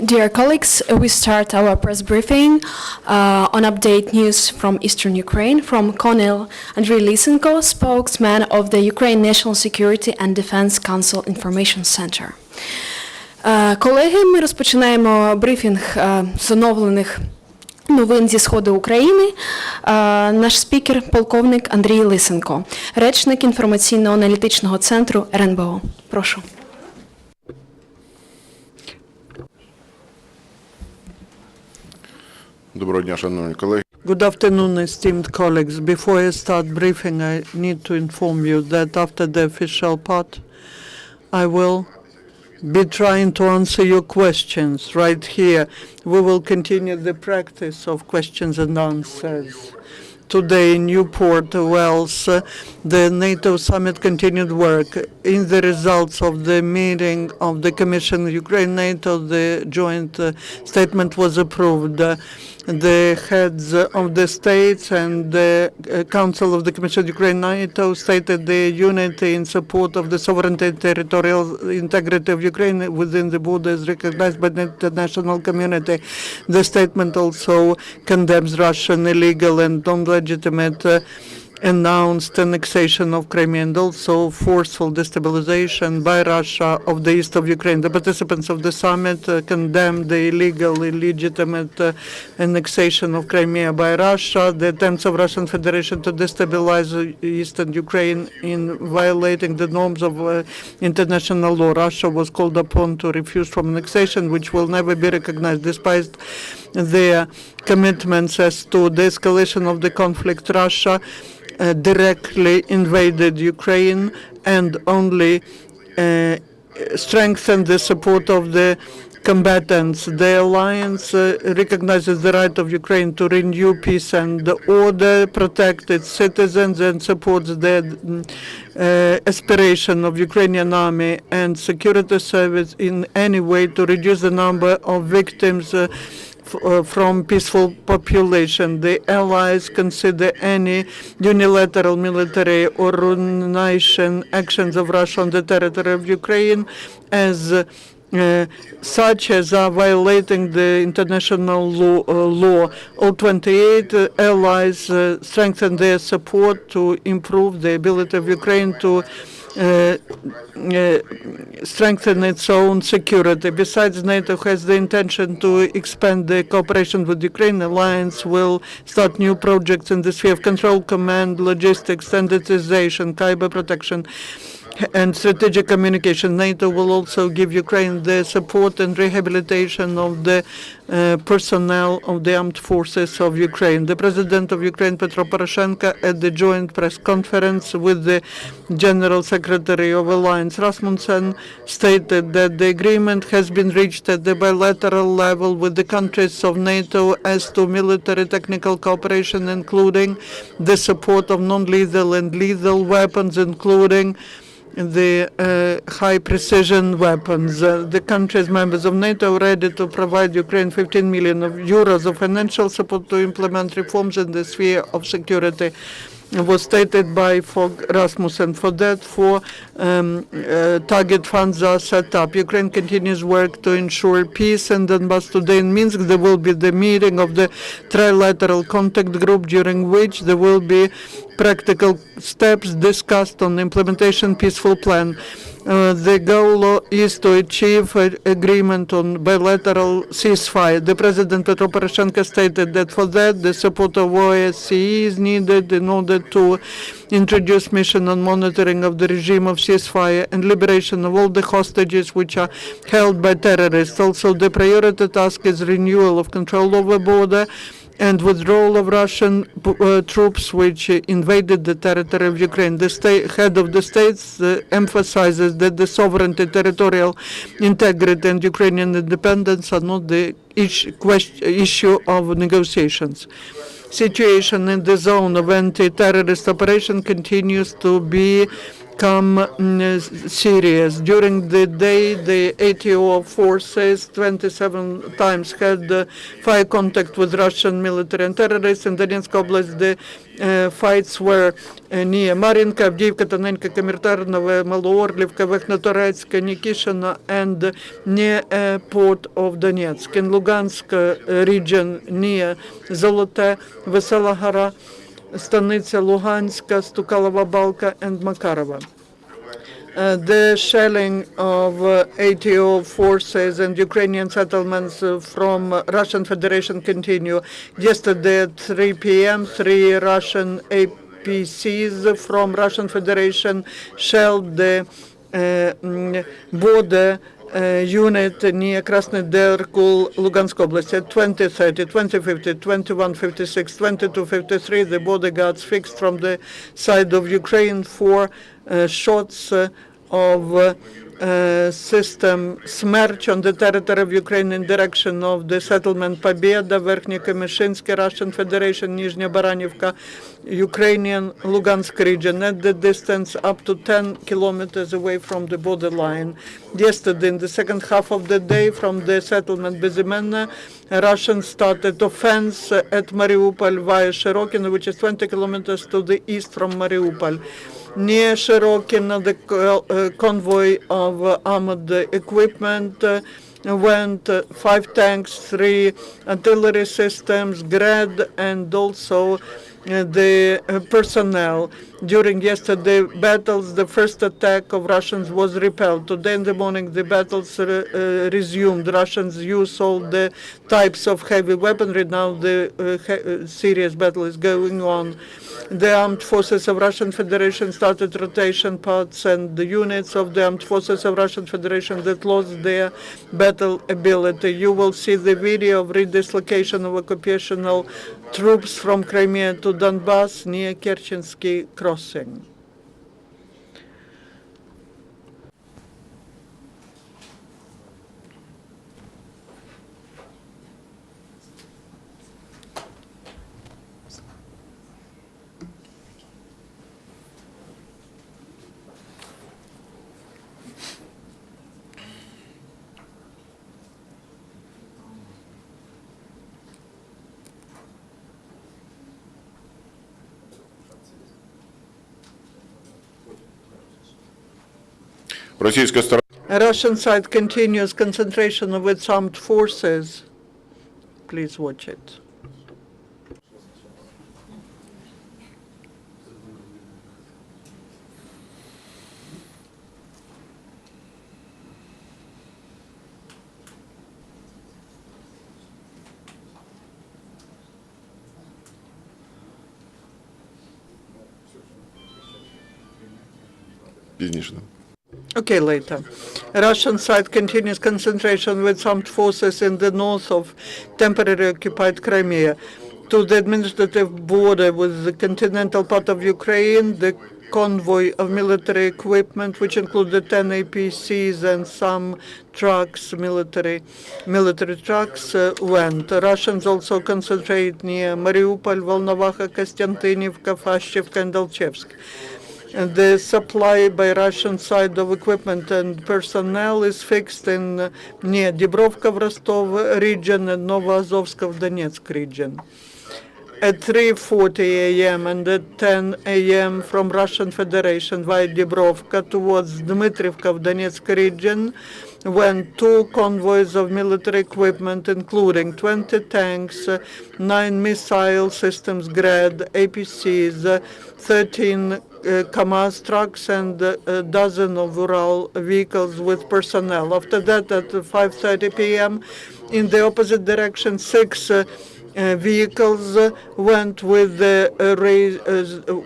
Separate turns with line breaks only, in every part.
Dear colleagues, we start our press briefing on update news from Eastern Ukraine from Colonel Andriy Lysenko, spokesman of the Ukraine National Security and Defense Council Information Center. Колеги, ми розпочинаємо брифінг з оновлених новин зі Сходу України. Наш спікер – полковник Андрій Лисенко, речник інформаційно-аналітичного центру РНБО. Прошу.
Доброго дня, шановні колеги.
Good afternoon, esteemed colleagues. Before I start briefing, I need to inform you that after the official part, I will be trying to answer your questions right here. We will continue the practice of questions and answers. Today in Newport, Wales, the NATO summit continued work. In the results of the meeting of the Commission Ukraine-NATO, the joint statement was approved. The heads of the states and the Council of the Commission Ukraine-NATO stated their unity in support of the sovereignty and territorial integrity of Ukraine within the borders recognized by the international community. The statement also condemns Russian illegal and non-legitimate announced annexation of Crimea and also forceful destabilization by Russia of the east of Ukraine. The participants of the summit condemned the illegal, illegitimate annexation of Crimea by Russia, the attempts of Russian Federation to destabilize eastern Ukraine in violating the norms of international law. Russia was called upon to refuse from annexation, which will never be recognized despite their commitments as to the escalation of the conflict. Russia directly invaded Ukraine and only strengthened the support of the combatants. The alliance recognizes the right of Ukraine to renew peace and order, protect its citizens, and supports the aspiration of Ukrainian army and security service in any way to reduce the number of victims from peaceful population. The allies consider any unilateral military or ruination actions of Russia on the territory of Ukraine as such as are violating the international law. All 28 allies strengthen their support to improve the ability of Ukraine to strengthen its own security. Besides, NATO has the intention to expand the cooperation with Ukraine. The alliance will start new projects in the sphere of control, command, logistics, standardization, cyber protection, and strategic communication. NATO will also give Ukraine the support and rehabilitation of the personnel of the armed forces of Ukraine. The President of Ukraine, Petro Poroshenko, at the joint press conference with the General Secretary of Alliance, Rasmussen, stated that the agreement has been reached at the bilateral level with the countries of NATO as to military technical cooperation, including the support of non-lethal and lethal weapons, including the high-precision weapons. The countries members of NATO are ready to provide Ukraine 15 million euros of financial support to implement reforms in the sphere of security. It was stated by Fogh Rasmussen. For that, target funds are set up. Ukraine continues work to ensure peace in Donbass. Today in Minsk, there will be the meeting of the trilateral contact group, during which there will be practical steps discussed on the implementation peaceful plan. The goal is to achieve agreement on bilateral ceasefire. The President Petro Poroshenko stated that for that, the support of OSCE is needed in order to introduce mission on monitoring of the regime of ceasefire and liberation of all the hostages which are held by terrorists. Also, the priority task is renewal of control over border and withdrawal of Russian troops which invaded the territory of Ukraine. The head of the states emphasizes that the sovereignty, territorial integrity, and Ukrainian independence are not the issue of negotiations. Situation in the zone of anti-terrorist operation continues to be serious. During the day, the ATO forces 27 times had fire contact with Russian military and terrorists. In Donetsk Oblast, the fights were near Marinka, Avdiivka, Tonenko, Kamirtarnovo, Maloorlivka, Verkhnetoretsk, Nikishina, and near port of Donetsk. In Lugansk region near Zolote, Vesela Gora, Stanitsa Luhanska, Stukalova Balka, and Makarova. The shelling of ATO forces and Ukrainian settlements from Russian Federation continue. Yesterday at 3 p.m., 3 Russian APCs from Russian Federation shelled the border unit near Krasny Derkul, Lugansk Oblast at 20:30, 20:50, 21:56, 22:53. The border guards fixed from the side of Ukraine 4 shots of system Smerch on the territory of Ukraine in direction of the settlement Побєда, Верхнє Комишинське, Russian Federation, Nizhnya Baranivka, Ukrainian Lugansk region, at the distance up to 10 kilometers away from the borderline. Yesterday, in the second half of the day, from the settlement Bezimena, Russians started offense at Mariupol via Shirokino, which is 20 kilometers to the east from Mariupol. Near Shirokino, the convoy of armored equipment went 5 tanks, 3 artillery systems, Grad, and also the personnel. During yesterday battles, the first attack of Russians was repelled. Today in the morning, the battles resumed. Russians use all the types of heavy weaponry. Now the serious battle is going on. The armed forces of Russian Federation started rotation parts and the units of the armed forces of Russian Federation that lost their battle ability. You will see the video of redislocation of occupational troops from Crimea to Donbass near Kerchensky crossing.
Російська сторона
Russian side continues concentration of its armed forces. Please watch it.
пізніше.
Okay, later. Russian side continues concentration with armed forces in the north of temporarily occupied Crimea. To the administrative border with the continental part of Ukraine, the convoy of military equipment, which included 10 APCs and some trucks, military trucks, went. Russians also concentrate near Mariupol, Volnovakha, Kostiantynivka, Fashchevka, and Alchevsk. The supply by Russian side of equipment and personnel is fixed in near Dibrovka в Rostov region and Novoazovska в Donetsk region. At 3:40 a.m. and at 10 a.m. from Russian Federation via Dibrovka towards Dmitrivka в Donetsk region went 2 convoys of military equipment, including 20 tanks, 9 missile systems Grad, APCs, 13 Kamaz trucks, and a dozen of Ural vehicles with personnel. After that, at 5:30 p.m., in the opposite direction, 6 vehicles went with the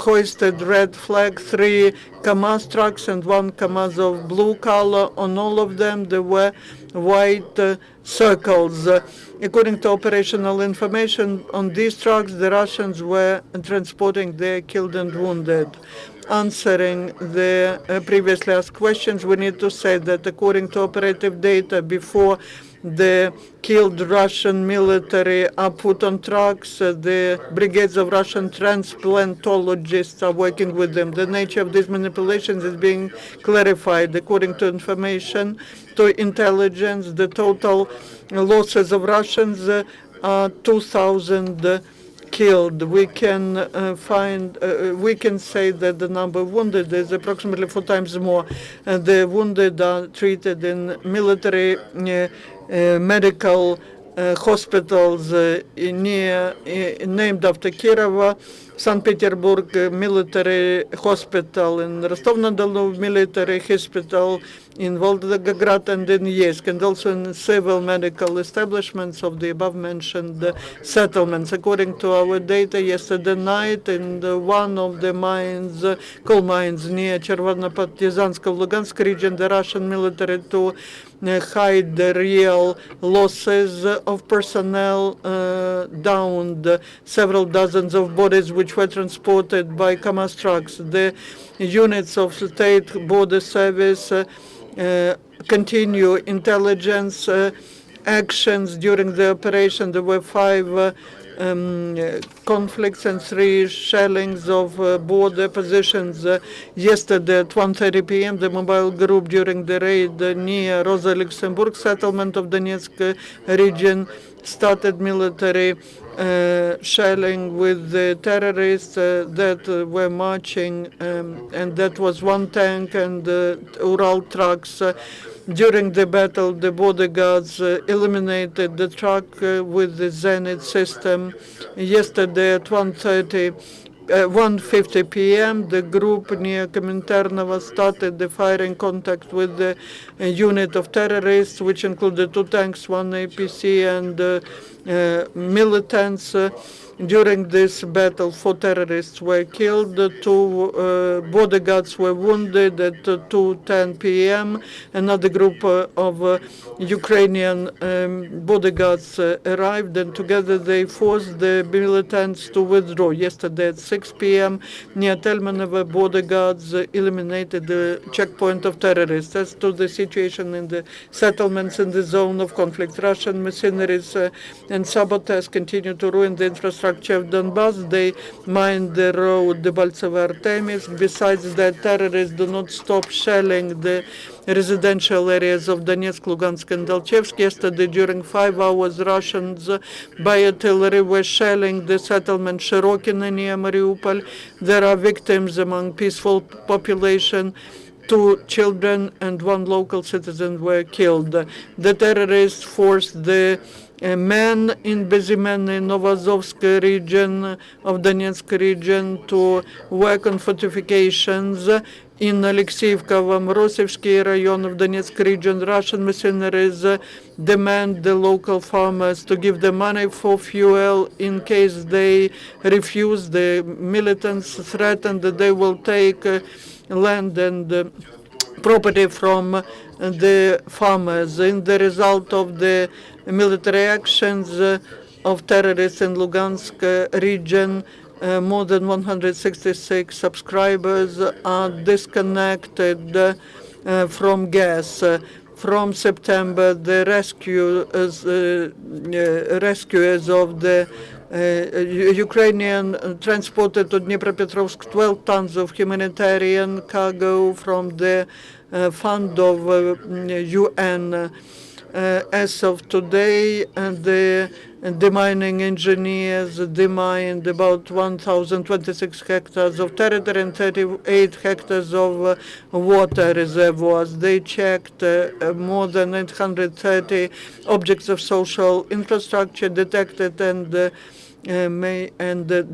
hoisted red flag, 3 Kamaz trucks and 1 Kamaz of blue color. On all of them, there were white circles. According to operational information, on these trucks, the Russians were transporting their killed and wounded. Answering the previously asked questions, we need to say that according to operative data, before The killed Russian military are put on trucks. The brigades of Russian transplantologists are working with them. The nature of these manipulations is being clarified. According to information to intelligence, the total losses of Russians are 2,000 killed. We can we can say that the number of wounded is approximately 4 times more. The wounded are treated in military medical hospitals named after Kirova, St. Petersburg military hospital, in Rostov-na-Don military hospital, in Volgograd and in Yeysk, and also in civil medical establishments of the above-mentioned settlements. According to our data, yesterday night, in one of the mines, coal mines near Chervono-Partizansk of Lugansk region, the Russian military to hide the real losses of personnel downed several dozens of bodies which were transported by KAMAZ trucks. The units of state border service continue intelligence actions during the operation. There were 5 conflicts and 3 shellings of border positions. Yesterday at 1:30 p.m., the mobile group during the raid near Rosa Luxemburg settlement of Donetsk region started military shelling with the terrorists that were marching, and that was 1 tank and Ural trucks. During the battle, the border guards eliminated the truck with the Zenit system. Yesterday at 1:50 p.m., the group near Kominternova started the firing contact with the unit of terrorists, which included 2 tanks, 1 APC, and militants. During this battle, 4 terrorists were killed, 2 bodyguards were wounded at 2:10 p.m. Another group of Ukrainian bodyguards arrived, and together they forced the militants to withdraw. Yesterday at 6 p.m. near Telmanova, bodyguards eliminated the checkpoint of terrorists. As to the situation in the settlements in the zone of conflict, Russian mercenaries and saboteurs continue to ruin the infrastructure of Donbass. They mine the road Debaltseve-Artemis. Besides that, terrorists do not stop shelling the residential areas of Donetsk, Lugansk, and Alchevsk. Yesterday, during 5 hours, Russians by artillery were shelling the settlement Shirokino near Mariupol. There are victims among peaceful population. 2 children and 1 local citizen were killed. The terrorists forced the men in Bezimenne, Novazovsk region of Donetsk region to work on fortifications. In Alexeivka, Morosevsky rayon of Donetsk region, Russian mercenaries demand the local farmers to give them money for fuel. In case they refuse, the militants threaten that they will take land and property from the farmers. In the result of the military actions of terrorists in Lugansk region, more than 166 subscribers are disconnected from gas. From September, the rescuers of the Ukrainian transported to Dnipropetrovsk 12 tons of humanitarian cargo from the fund of UN. As of today, the demining engineers demined about 1,026 hectares of territory and 38 hectares of water reservoirs. They checked more than 830 objects of social infrastructure, detected and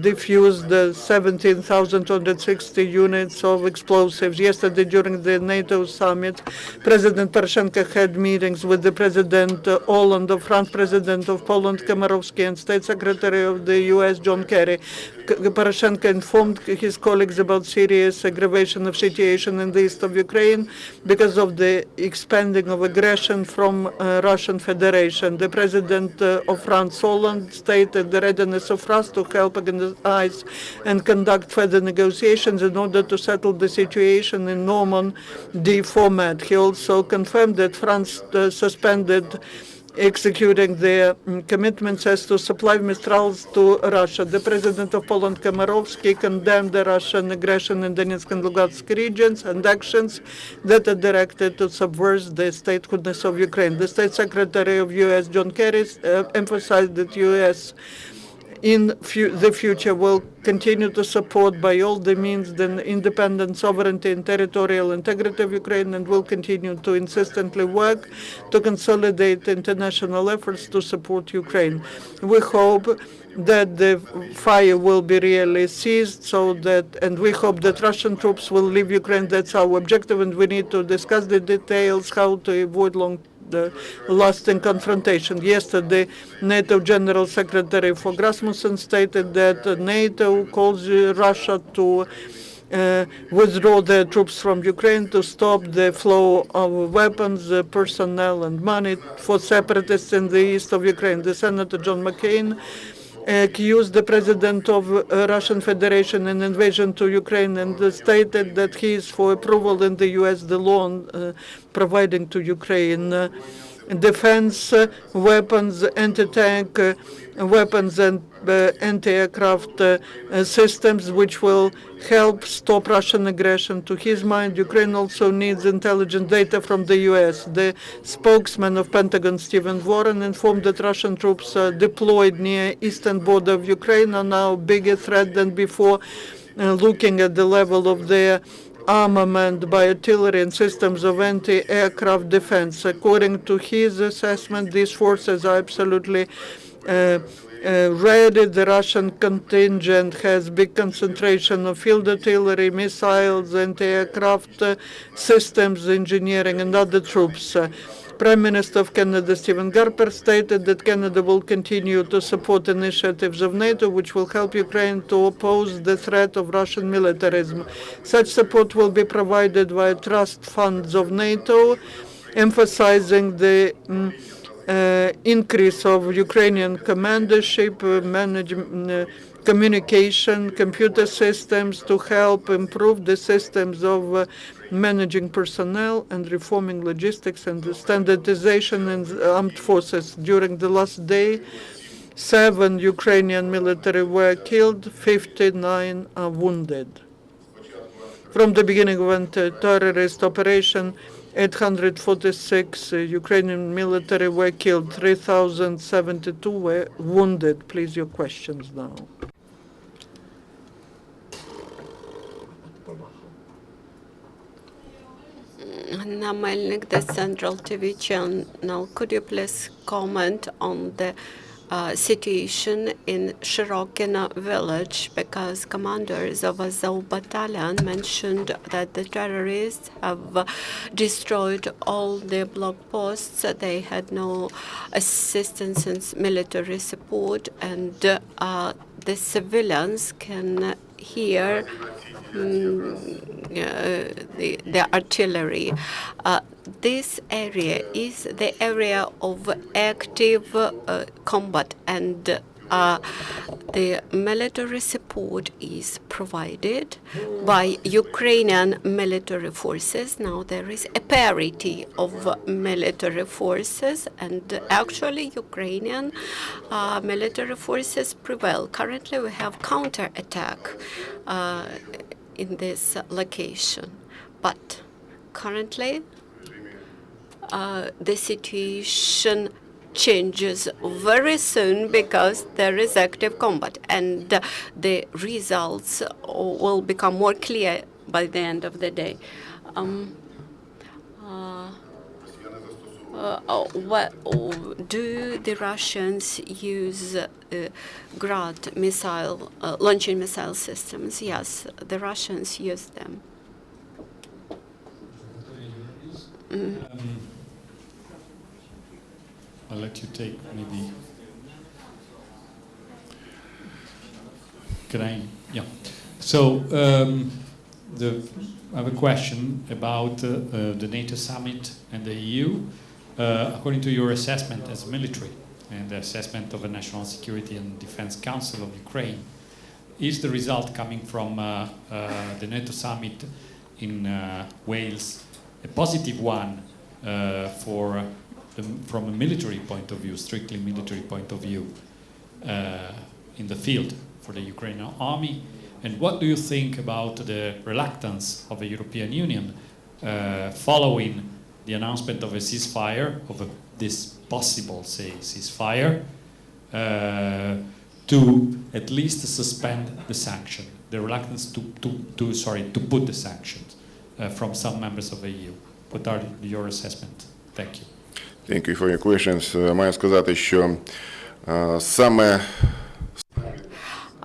diffused 17,260 units of explosives. Yesterday, during the NATO summit, President Poroshenko had meetings with the President Hollande, the French President of Poland, Komorowski, and State Secretary of the U.S., John Kerry. Poroshenko informed his colleagues about serious aggravation of situation in the east of Ukraine because of the expanding of aggression from Russian Federation. The President of France, Hollande, stated the readiness of France to help organize and conduct further negotiations in order to settle the situation in Normandy format. He also confirmed that France suspended executing their commitments as to supply Mistrals to Russia. The President of Poland, Komorowski, condemned the Russian aggression in Donetsk and Lugansk regions and actions that are directed to subvert the statehoodness of Ukraine. The State Secretary of U.S., John Kerry, emphasized that U.S. in the future will continue to support by all the means the independent sovereignty and territorial integrity of Ukraine, and will continue to insistently work to consolidate international efforts to support Ukraine. We hope that the fire will be really ceased, and we hope that Russian troops will leave Ukraine. That's our objective, and we need to discuss the details, how to avoid the lasting confrontation. Yesterday, NATO General Secretary Fogh Rasmussen stated that NATO calls Russia to withdraw their troops from Ukraine, to stop the flow of weapons, personnel, and money for separatists in the east of Ukraine. The Senator John McCain accused the president of Russian Federation an invasion to Ukraine, and stated that he is for approval in the U.S. the law providing to Ukraine defense weapons, anti-tank weapons, and anti-aircraft systems, which will help stop Russian aggression. To his mind, Ukraine also needs intelligence data from the U.S. The spokesman of Pentagon, Stephen Warren, informed that Russian troops deployed near eastern border of Ukraine are now a bigger threat than before, looking at the level of their armament by artillery and systems of anti-aircraft defense. According to his assessment, these forces are absolutely ready. The Russian contingent has big concentration of field artillery, missiles, anti-aircraft systems, engineering, and other troops. Prime Minister of Canada, Stephen Harper, stated that Canada will continue to support initiatives of NATO, which will help Ukraine to oppose the threat of Russian militarism. Such support will be provided via trust funds of NATO, emphasizing the increase of Ukrainian commandership, communication, computer systems to help improve the systems of managing personnel and reforming logistics and standardization in the armed forces. During the last day, 7 Ukrainian military were killed, 59 are wounded. From the beginning of anti-terrorist operation, 846 Ukrainian military were killed, 3,072 were wounded. Please, your questions now.
Anna Melnik, the Central TV channel. Could you please comment on the situation in Shirokina village, because commanders of Azov battalion mentioned that the terrorists have destroyed all the block posts. They had no assistance and military support, and the civilians can hear the artillery. This area is the area of active combat, and the military support is provided by Ukrainian military forces. Now there is a parity of military forces, and actually Ukrainian military forces prevail. Currently we have counterattack in this location, but currently the situation changes very soon because there is active combat, and the results will become more clear by the end of the day. Do the Russians use Grad missile, launching missile systems? Yes, the Russians use them.
I'll let you take maybe. Can I? Yeah. So I have a question about the NATO summit and the EU. According to your assessment as military and the assessment of the National Security and Defense Council of Ukraine, is the result coming from the NATO summit in Wales a positive one for from a military point of view, strictly military point of view, in the field for the Ukrainian army? And what do you think about the reluctance of the European Union following the announcement of a ceasefire, of this possible, say, ceasefire, to at least suspend the sanction, the reluctance to put the sanctions from some members of the EU? What are your assessment? Thank you.
Thank you for your questions. Маю сказати, що саме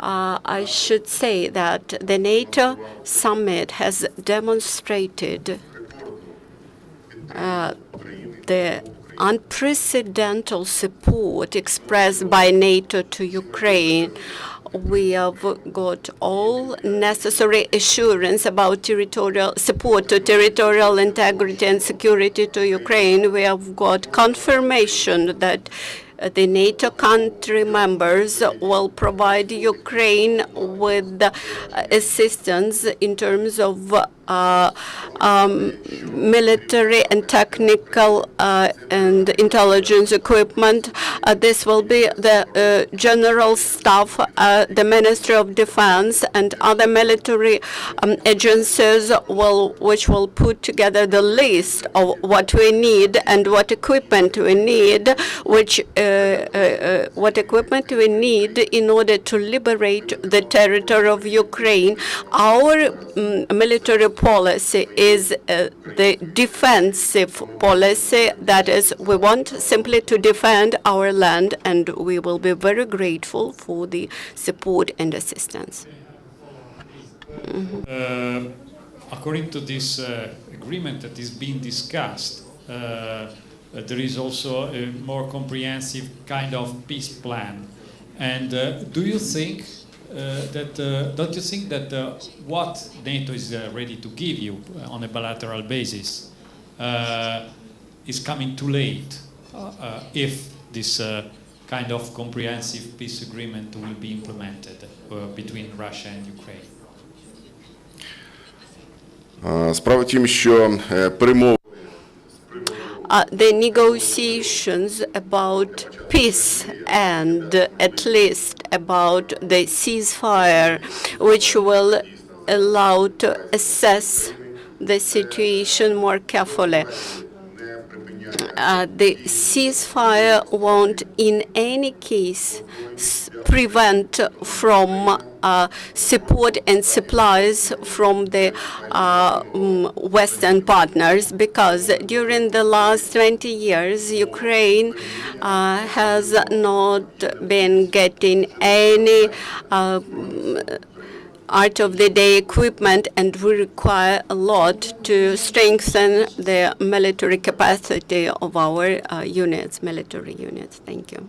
I should say that the NATO summit has demonstrated the unprecedented support expressed by NATO to Ukraine. We have got all necessary assurance about territorial support to territorial integrity and security to Ukraine. We have got confirmation that the NATO country members will provide Ukraine with assistance in terms of military and technical and intelligence equipment. This will be the General Staff, the Ministry of Defense, and other military agencies which will put together the list of what we need and what equipment we need, what equipment we need in order to liberate the territory of Ukraine. Our military policy is the defensive policy. That is, we want simply to defend our land, and we will be very grateful for the support and assistance.
According to this agreement that is being discussed, there is also a more comprehensive kind of peace plan. And do you think don't you think that what NATO is ready to give you on a bilateral basis is coming too late if this kind of comprehensive peace agreement will be implemented between Russia and Ukraine?
справа в тім, що перемови
The negotiations about peace and at least about the ceasefire, which will allow to assess the situation more carefully. The ceasefire won't in any case prevent from support and supplies from the Western partners, because during the last 20 years, Ukraine has not been getting any art-of-the-day equipment, and we require a lot to strengthen the military capacity of our units, military units. Thank you.